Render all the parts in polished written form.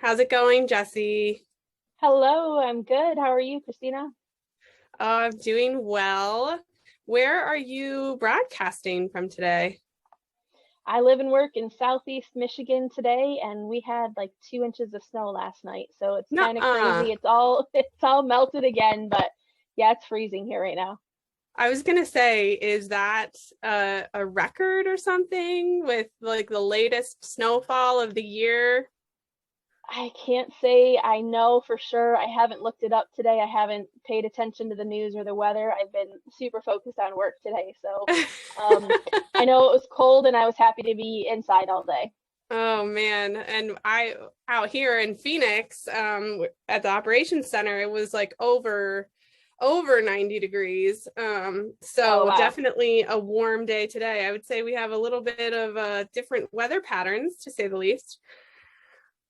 How's it going, Jesse? Hello, I'm good. How are you, Christina? I'm doing well. Where are you broadcasting from today? I live and work in Southeast Michigan today, and we had like 2 inches of snow last night, so it's kind of Nuh-uh. crazy. It's all melted again, but yeah, it's freezing here right now. I was gonna say, is that a record or something with like the latest snowfall of the year? I can't say I know for sure. I haven't looked it up today. I haven't paid attention to the news or the weather. I've been super focused on work today, so um, I know it was cold, and I was happy to be inside all day. Oh man. And I out here in Phoenix, at the operations center, it was like over 90 degrees. Oh So wow. definitely a warm day today. I would say we have a little bit of different weather patterns, to say the least.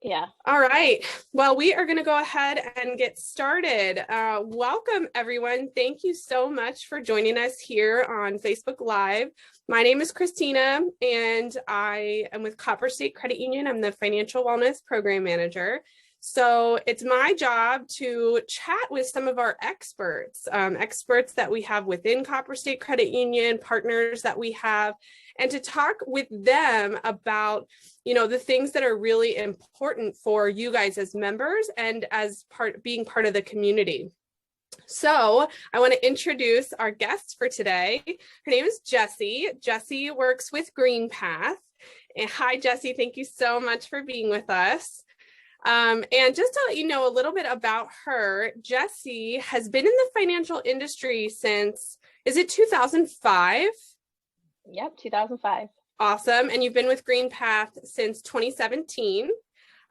Yeah. All right. Well, we are going to go ahead and get started. Welcome, everyone. Thank you so much for joining us here on Facebook Live. My name is Christina, and I am with Copper State Credit Union. I'm the Financial Wellness Program Manager. So it's my job to chat with some of our experts, experts that we have within Copper State Credit Union, partners that we have, and to talk with them about the things that are really important for you guys as members and as being part of the community. So I want to introduce our guest for today. Her name is Jessie. Jessie works with GreenPath. And hi, Jessie. Thank you so much for being with us. And just to let you know a little bit about her, Jessie has been in the financial industry since, is it 2005? Yep, 2005. Awesome. And you've been with GreenPath since 2017.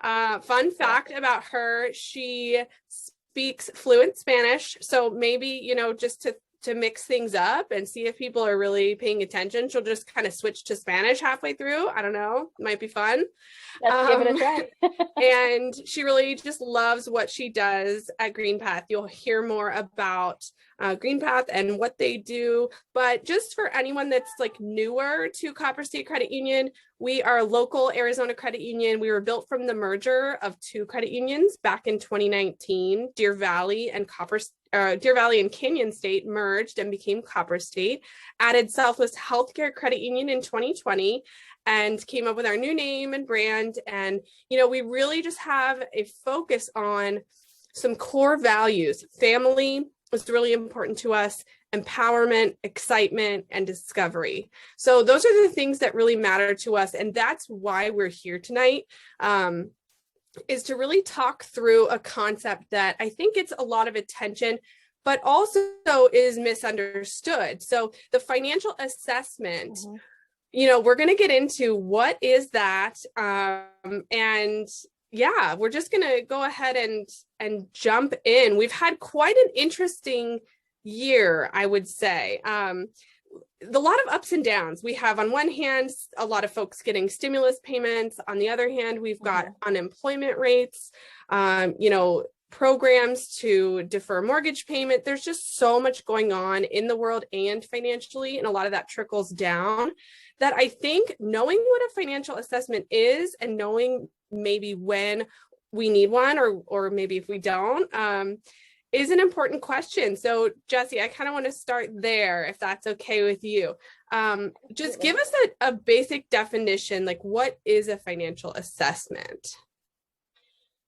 Fun Correct. fact about her, she speaks fluent Spanish. So maybe, just to mix things up and see if people are really paying attention, she'll just kind of switch to Spanish halfway through. I don't know. Might be fun. Let's give it a Um, try. and she really just loves what she does at GreenPath. You'll hear more about GreenPath and what they do. But just for anyone that's like newer to Copper State Credit Union, we are a local Arizona credit union. We were built from the merger of two credit unions back in 2019. Deer Valley and Canyon State merged and became Copper State. Added Southwest Healthcare Credit Union in 2020 and came up with our new name and brand. And, we really just have a focus on some core values. Family is really important to us, empowerment, excitement, and discovery. So those are the things that really matter to us. And that's why we're here tonight. Is to really talk through a concept that I think gets a lot of attention, but also is misunderstood. So the financial assessment, Mhm. we're going to get into what is that. And yeah, we're just going to go ahead and jump in. We've had quite an interesting year, I would say. A lot of ups and downs. We have on one hand, a lot of folks getting stimulus payments. On the other hand, we've got Mhm. unemployment rates, programs to defer mortgage payment. There's just so much going on in the world and financially, and a lot of that trickles down that I think knowing what a financial assessment is and knowing maybe when we need one or maybe if we don't, is an important question. So Jessie, I kind of want to start there if that's okay with you. Just Absolutely. give us a basic definition, like what is a financial assessment?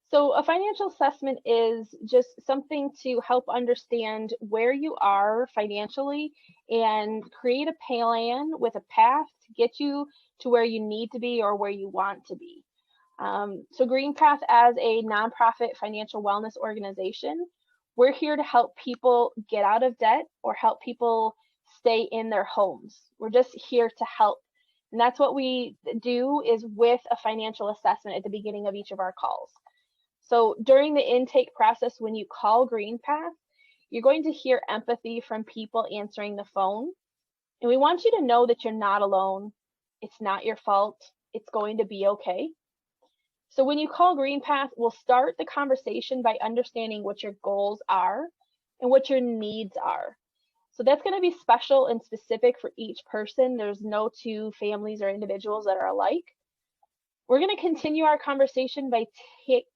So, a financial assessment is just something to help understand where you are financially and create a plan with a path to get you to where you need to be or where you want to be. So, GreenPath, as a nonprofit financial wellness organization, we're here to help people get out of debt or help people stay in their homes. We're just here to help. And that's what we do is with a financial assessment at the beginning of each of our calls. So during the intake process, when you call GreenPath, you're going to hear empathy from people answering the phone. And we want you to know that you're not alone. It's not your fault. It's going to be okay. So when you call GreenPath, we'll start the conversation by understanding what your goals are and what your needs are. So that's going to be special and specific for each person. There's no two families or individuals that are alike. We're going to continue our conversation by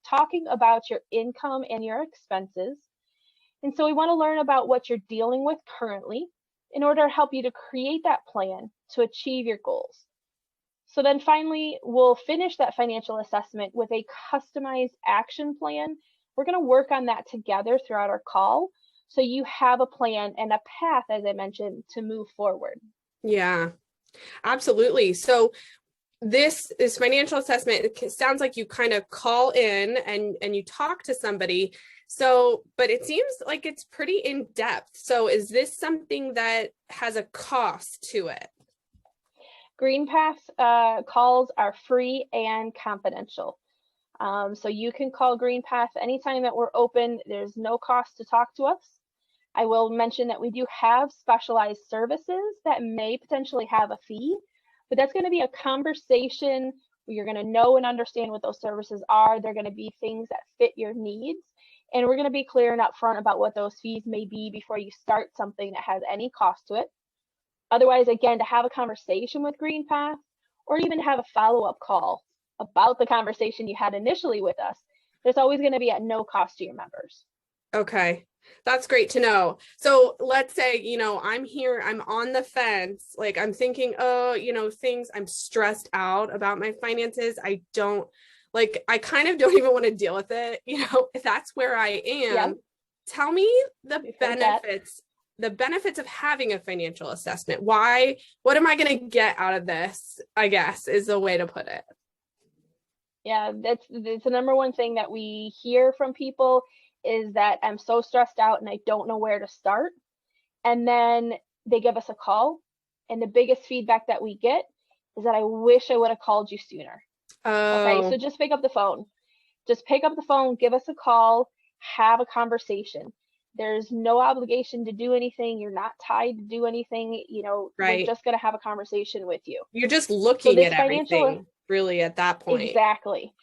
talking about your income and your expenses. And so we want to learn about what you're dealing with currently in order to help you to create that plan to achieve your goals. So then finally, we'll finish that financial assessment with a customized action plan. We're going to work on that together throughout our call, so you have a plan and a path, as I mentioned, to move forward. Yeah, absolutely. So this financial assessment, it sounds like you kind of call in and you talk to somebody. So, but it seems like it's pretty in depth. So is this something that has a cost to it? GreenPath calls are free and confidential. So you can call GreenPath anytime that we're open. There's no cost to talk to us. I will mention that we do have specialized services that may potentially have a fee, but that's going to be a conversation where you're going to know and understand what those services are. They're going to be things that fit your needs. And we're going to be clear and upfront about what those fees may be before you start something that has any cost to it. Otherwise, again, to have a conversation with GreenPath or even have a follow-up call about the conversation you had initially with us, there's always going to be at no cost to your members. Okay. That's great to know. So let's say, I'm here, I'm on the fence, like I'm thinking, oh, I'm stressed out about my finances. I kind of don't even want to deal with it. If that's where I am, Yeah. Tell me the benefits of having a financial assessment. What am I going to get out of this, I guess, is the way to put it. Yeah, that's the number one thing that we hear from people is that I'm so stressed out and I don't know where to start. And then they give us a call. And the biggest feedback that we get is that I wish I would have called you sooner. Okay, so just pick up the phone. Just pick up the phone, give us a call, have a conversation. There's no obligation to do anything. You're not tied to do anything. Right. We're just going to have a conversation with you. You're just looking at everything really at that point. Exactly.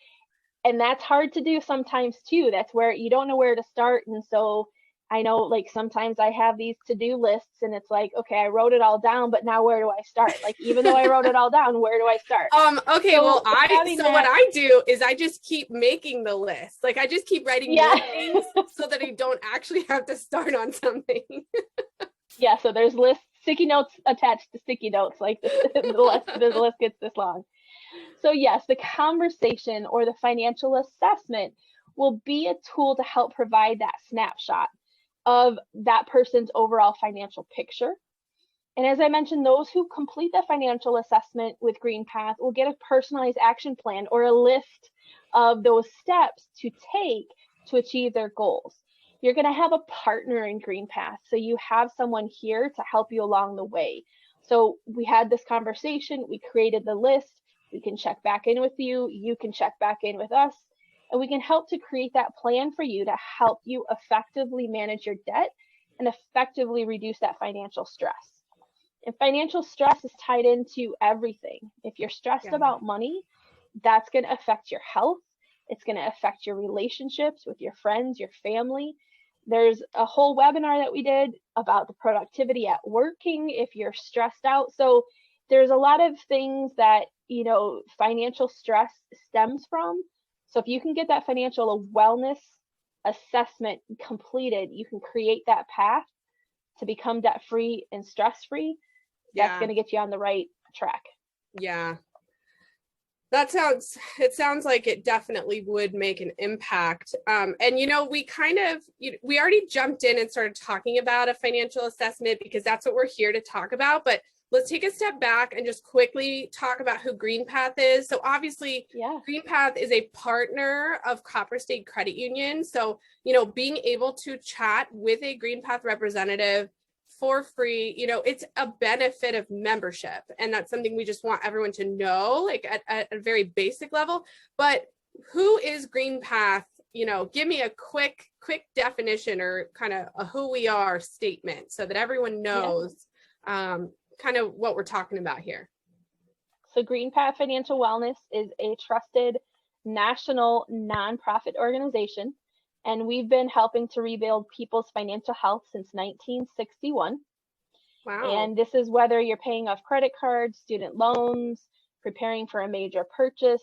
And that's hard to do sometimes too. That's where you don't know where to start. And so I know, like, sometimes I have these to-do lists and it's like, okay, I wrote it all down, but now where do I start? Like, even though I wrote it all down, where do I start? Okay, so what I do is I just keep making the list. Like, I just keep writing more things so that I don't actually have to start on something. Yeah, so there's lists, sticky notes attached to sticky notes, like the list gets this long. So yes, the conversation or the financial assessment will be a tool to help provide that snapshot of that person's overall financial picture. And as I mentioned, those who complete the financial assessment with GreenPath will get a personalized action plan or a list of those steps to take to achieve their goals. You're going to have a partner in GreenPath, so you have someone here to help you along the way. So we had this conversation, we created the list, we can check back in with you, you can check back in with us, and we can help to create that plan for you to help you effectively manage your debt and effectively reduce that financial stress. And financial stress is tied into everything. If you're stressed about money, that's going to affect your health. It's going to affect your relationships with your friends, your family. There's a whole webinar that we did about the productivity at working if you're stressed out. So there's a lot of things that, financial stress stems from. So if you can get that financial wellness assessment completed, you can create that path to become debt-free and stress-free. That's going to get you on the right track. Yeah. It sounds like it definitely would make an impact. And, we already jumped in and started talking about a financial assessment because that's what we're here to talk about. But let's take a step back and just quickly talk about who GreenPath is. So obviously, GreenPath is a partner of Copper State Credit Union. So, being able to chat with a GreenPath representative for free, it's a benefit of membership. And that's something we just want everyone to know, like at a very basic level. But who is GreenPath? Give me a quick definition or kind of a who we are statement so that everyone knows kind of what we're talking about here. So GreenPath Financial Wellness is a trusted national nonprofit organization, and we've been helping to rebuild people's financial health since 1961. Wow. And this is whether you're paying off credit cards, student loans, preparing for a major purchase,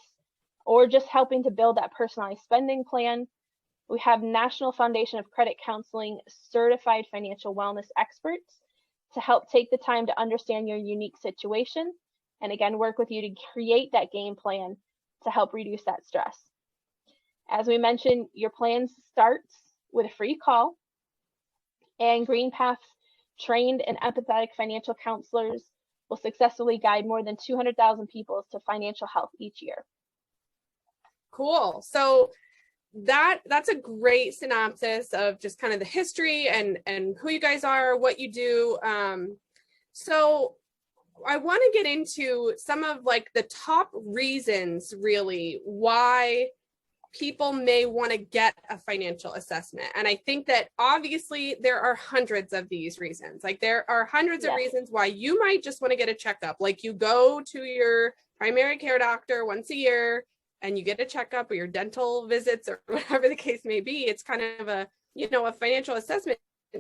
or just helping to build that personalized spending plan. We have National Foundation of Credit Counseling certified financial wellness experts to help take the time to understand your unique situation and again work with you to create that game plan to help reduce that stress. As we mentioned, your plan starts with a free call, and GreenPath's trained and empathetic financial counselors will successfully guide more than 200,000 people to financial health each year. Cool. So that's a great synopsis of just kind of the history and who you guys are, what you do. So I want to get into some of like the top reasons really why people may want to get a financial assessment. And I think that obviously there are hundreds of these reasons. Like there are hundreds of reasons why you might just want to get a checkup. Like you go to your primary care doctor once a year and you get a checkup or your dental visits or whatever the case may be. It's kind of a, you know, a financial assessment.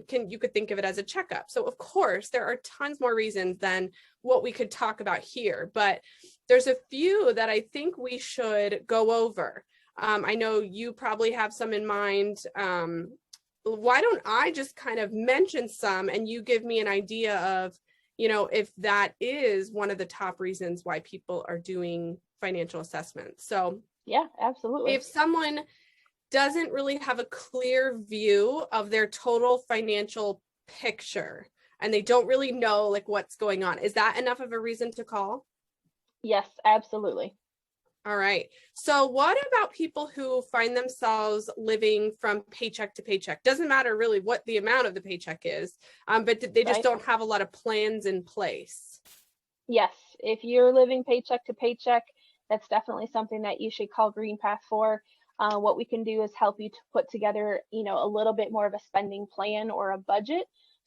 You could think of it as a checkup. So of course there are tons more reasons than what we could talk about here, but there's a few that I think we should go over. I know you probably have some in mind. Why don't I just kind of mention some and you give me an idea of, you know, if that is one of the top reasons why people are doing financial assessments. So yeah, absolutely. If someone doesn't really have a clear view of their total financial picture and they don't really know like what's going on, is that enough of a reason to call? Yes, absolutely. All right. So what about people who find themselves living from paycheck to paycheck? Doesn't matter really what the amount of the paycheck is, but they just don't have a lot of plans in place. Yes, if you're living paycheck to paycheck, that's definitely something that you should call GreenPath for. What we can do is help you to put together, you know, a little bit more of a spending plan or a budget,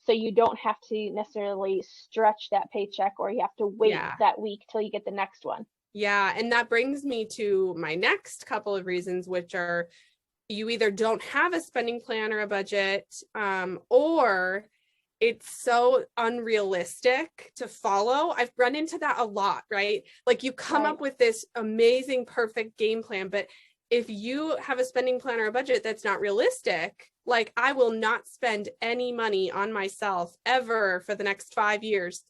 so you don't have to necessarily stretch that paycheck or you have to wait that week till you get the next one. Yeah, and that brings me to my next couple of reasons, which are you either don't have a spending plan or a budget, or it's so unrealistic to follow. I've run into that a lot, right? Like you come up with this amazing, perfect game plan, but if you have a spending plan or a budget that's not realistic, like I will not spend any money on myself ever for the next 5 years.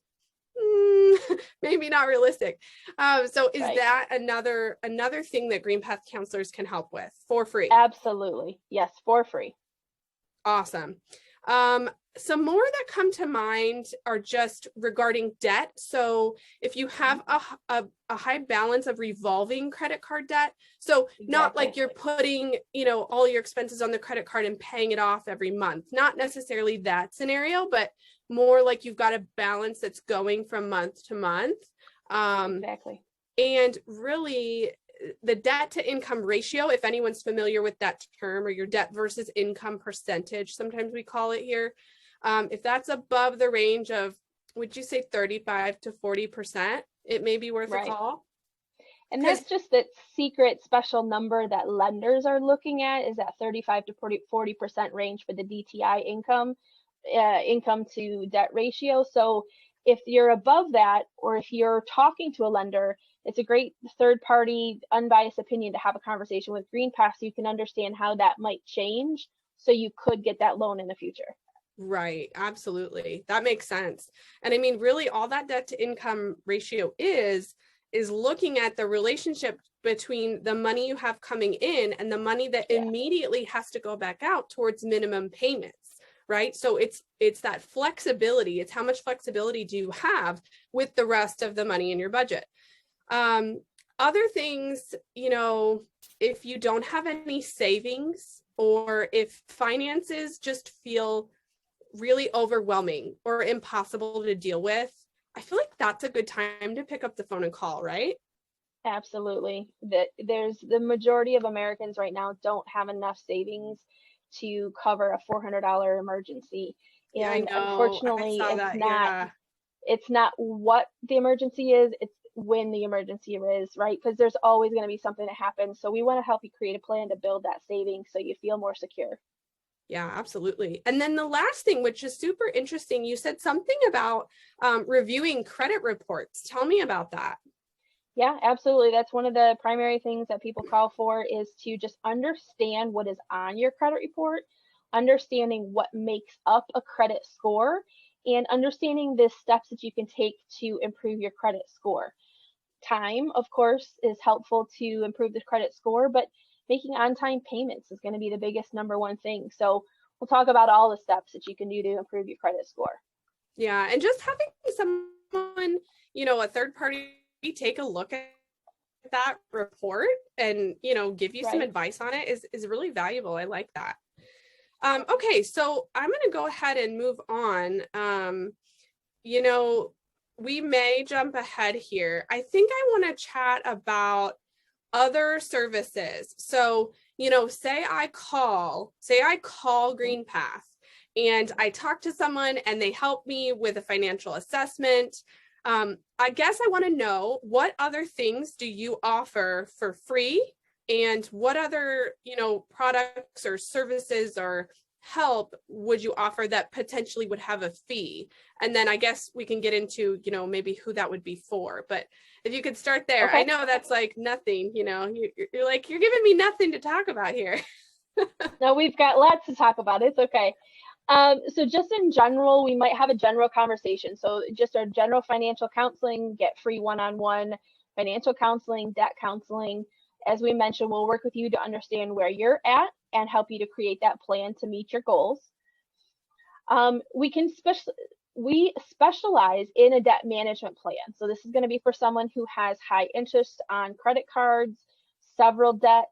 Maybe not realistic. So is that another thing that GreenPath counselors can help with for free? Absolutely. Yes, for free. Awesome. Some more that come to mind are just regarding debt. So if you have a high balance of revolving credit card debt, so not like you're putting, you know, all your expenses on the credit card and paying it off every month, not necessarily that scenario, but more like you've got a balance that's going from month to month. And really the debt to income ratio, if anyone's familiar with that term, or your debt versus income percentage, sometimes we call it here. If that's above the range of, would you say 35 to 40%, it may be worth a call. And that's just that secret special number that lenders are looking at, is that 35 to 40% range for the DTI income to debt ratio. So if you're above that, or if you're talking to a lender, it's a great third party unbiased opinion to have a conversation with GreenPath so you can understand how that might change so you could get that loan in the future. Right. Absolutely. That makes sense. And I mean, really all that debt to income ratio is looking at the relationship between the money you have coming in and the money that immediately has to go back out towards minimum payments. Right. So it's that flexibility. It's how much flexibility do you have with the rest of the money in your budget? Other things, you know, if you don't have any savings, or if finances just feel really overwhelming or impossible to deal with, I feel like that's a good time to pick up the phone and call, right? Absolutely. There's the majority of Americans right now don't have enough savings to cover a $400 emergency. And unfortunately, it's not what the emergency is, it's when the emergency is, right? Because there's always going to be something that happens. So we want to help you create a plan to build that savings so you feel more secure. Yeah, absolutely. And then the last thing, which is super interesting, you said something about reviewing credit reports. Tell me about that. Yeah, absolutely. That's one of the primary things that people call for, is to just understand what is on your credit report, understanding what makes up a credit score, and understanding the steps that you can take to improve your credit score. Time, of course, is helpful to improve the credit score, but making on-time payments is going to be the biggest number one thing. So we'll talk about all the steps that you can do to improve your credit score. Yeah, and just having someone, a third party take a look at that report and, give you some Right. advice on it is really valuable. I like that. Okay, so I'm going to go ahead and move on. We may jump ahead here. I think I want to chat about other services. So, say I call GreenPath and I talk to someone and they help me with a financial assessment. I guess I want to know, what other things do you offer for free, and what other, products or services or help would you offer that potentially would have a fee? And then I guess we can get into, maybe who that would be for. But if you could start there. Okay. I know that's like nothing, you're like, you're giving me nothing to talk about here. No, we've got lots to talk about. It's okay. So just in general, we might have a general conversation. So just our general financial counseling, get free one-on-one financial counseling, debt counseling. As we mentioned, we'll work with you to understand where you're at and help you to create that plan to meet your goals. We specialize in a debt management plan. So this is going to be for someone who has high interest on credit cards, several debts.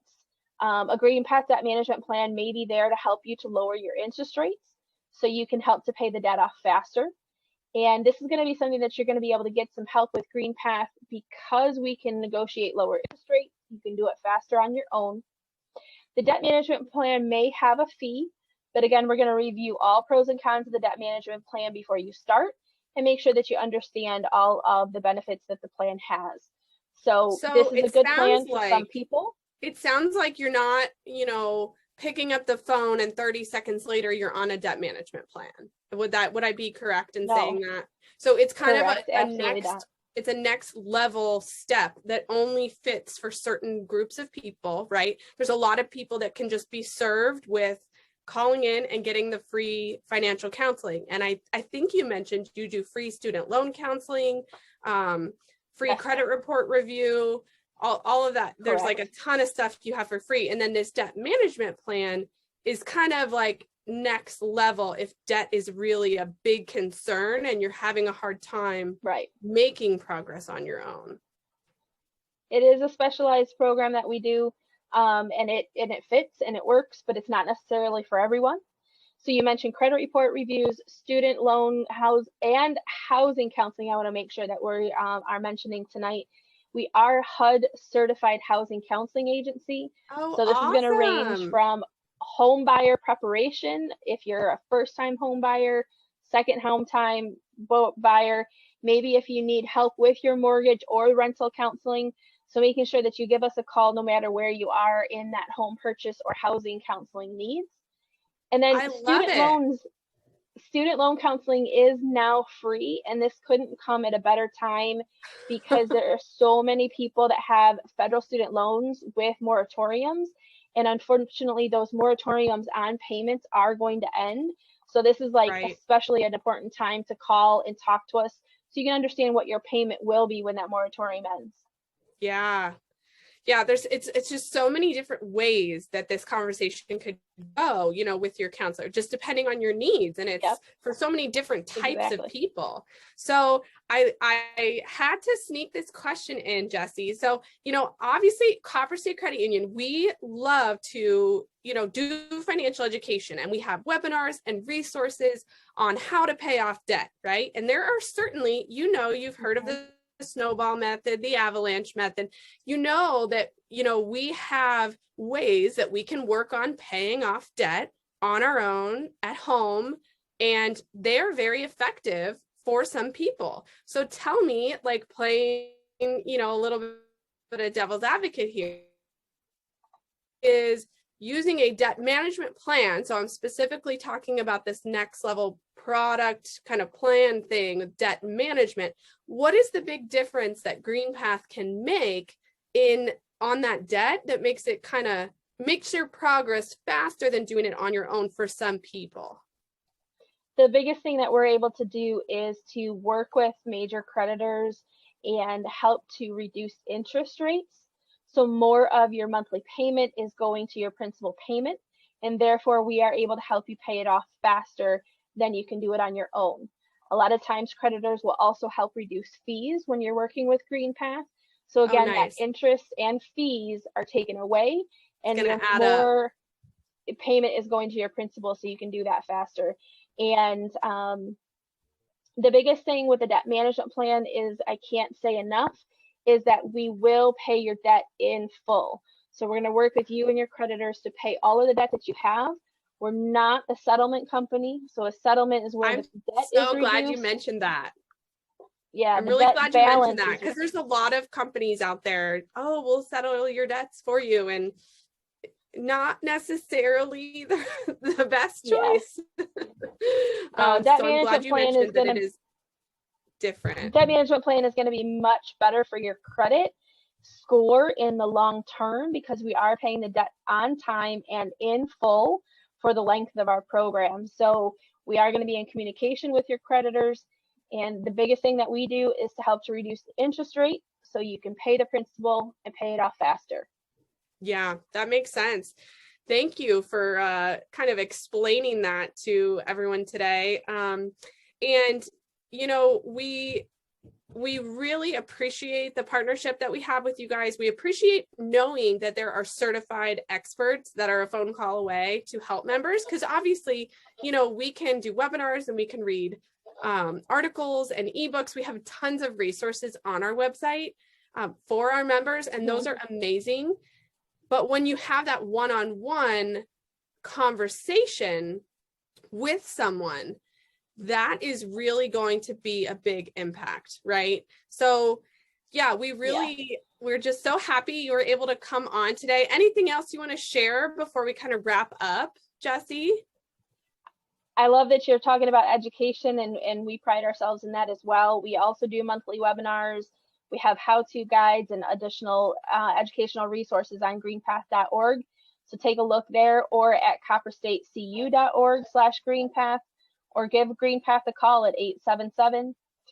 A GreenPath debt management plan may be there to help you to lower your interest rates, so you can help to pay the debt off faster. And this is going to be something that you're going to be able to get some help with GreenPath, because we can negotiate lower interest rates. You can do it faster on your own. The debt management plan may have a fee, but again, we're going to review all pros and cons of the debt management plan before you start and make sure that you understand all of the benefits that the plan has. So this is a good plan for some people. It sounds like you're not, picking up the phone and 30 seconds later you're on a debt management plan. Would I be correct in saying that? So it's kind Correct. of it's a next level step that only fits for certain groups of people, right? There's a lot of people that can just be served with calling in and getting the free financial counseling. And I think you mentioned you do free student loan counseling, free credit report review, all of that. There's like a ton of stuff you have for free. And then this debt management plan is kind of like next level if debt is really a big concern and you're having a hard time making progress on your own. It is a specialized program that we do, and it fits and it works, but it's not necessarily for everyone. So you mentioned credit report reviews, student loan, housing counseling. I want to make sure that we are mentioning tonight. We are HUD certified housing counseling agency. So this is going to range from home buyer preparation, if you're a first-time home buyer, second home time buyer, maybe if you need help with your mortgage or rental counseling. So making sure that you give us a call no matter where you are in that home purchase or housing counseling needs. And then student loan counseling is now free, and this couldn't come at a better time, because there are so many people that have federal student loans with moratoriums, and unfortunately those moratoriums on payments are going to end. So this is especially an important time to call and talk to us so you can understand what your payment will be when that moratorium ends. Yeah, it's just so many different ways that this conversation could go, with your counselor, just depending on your needs. And it's for so many different types of people. So I had to sneak this question in, Jessie. So, obviously Copper State Credit Union, we love to, do financial education, and we have webinars and resources on how to pay off debt, right? And there are certainly, you've heard of the snowball method, the avalanche method, that, we have ways that we can work on paying off debt on our own at home, and they're very effective for some people. So tell me, like, playing, a little bit of devil's advocate here, is using a debt management plan, so I'm specifically talking about this next level product kind of plan thing with debt management, what is the big difference that GreenPath can make on that debt that makes your progress faster than doing it on your own for some people? The biggest thing that we're able to do is to work with major creditors and help to reduce interest rates. So more of your monthly payment is going to your principal payment, and therefore we are able to help you pay it off faster than you can do it on your own. A lot of times creditors will also help reduce fees when you're working with GreenPath. So again, nice. that interest and fees are taken away, and your more payment is going to your principal, so you can do that faster. And the biggest thing with the debt management plan is, I can't say enough, is that we will pay your debt in full. So we're going to work with you and your creditors to pay all of the debt that you have. We're not a settlement company. So a settlement is where the debt is reduced. I'm so glad you mentioned that. Yeah, I'm really glad you mentioned that, because there's a lot of companies out there, oh, we'll settle your debts for you, and not necessarily the best choice. Debt management plan is going to be different. Debt management plan is going to be much better for your credit score in the long term, because we are paying the debt on time and in full for the length of our program. So we are going to be in communication with your creditors, and the biggest thing that we do is to help to reduce the interest rate so you can pay the principal and pay it off faster. Yeah, that makes sense. Thank you for kind of explaining that to everyone today. And, you know, we really appreciate the partnership that we have with you guys. We appreciate knowing that there are certified experts that are a phone call away to help members, because obviously, you know, we can do webinars and we can read articles and ebooks. We have tons of resources on our website for our members, and those are amazing. But when you have that one-on-one conversation with someone, that is really going to be a big impact, right? So yeah, we're just so happy you were able to come on today. Anything else you want to share before we kind of wrap up, Jessie? I love that you're talking about education, and we pride ourselves in that as well. We also do monthly webinars. We have how-to guides and additional educational resources on greenpath.org. So take a look there, or at copperstatecu.org/greenpath, or give GreenPath a call at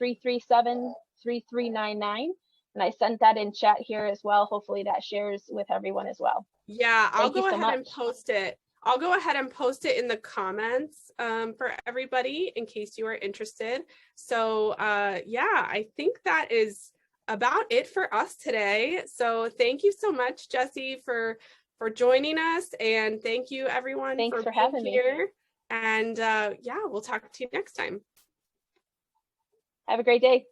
877-337-3399. And I sent that in chat here as well. Hopefully that shares with everyone as well. Yeah, I'll go ahead and post it. I'll go ahead and post it in the comments for everybody in case you are interested. So yeah, I think that is about it for us today. So thank you so much, Jessie, for joining us, and thank you everyone for having me. And yeah, we'll talk to you next time. Have a great day.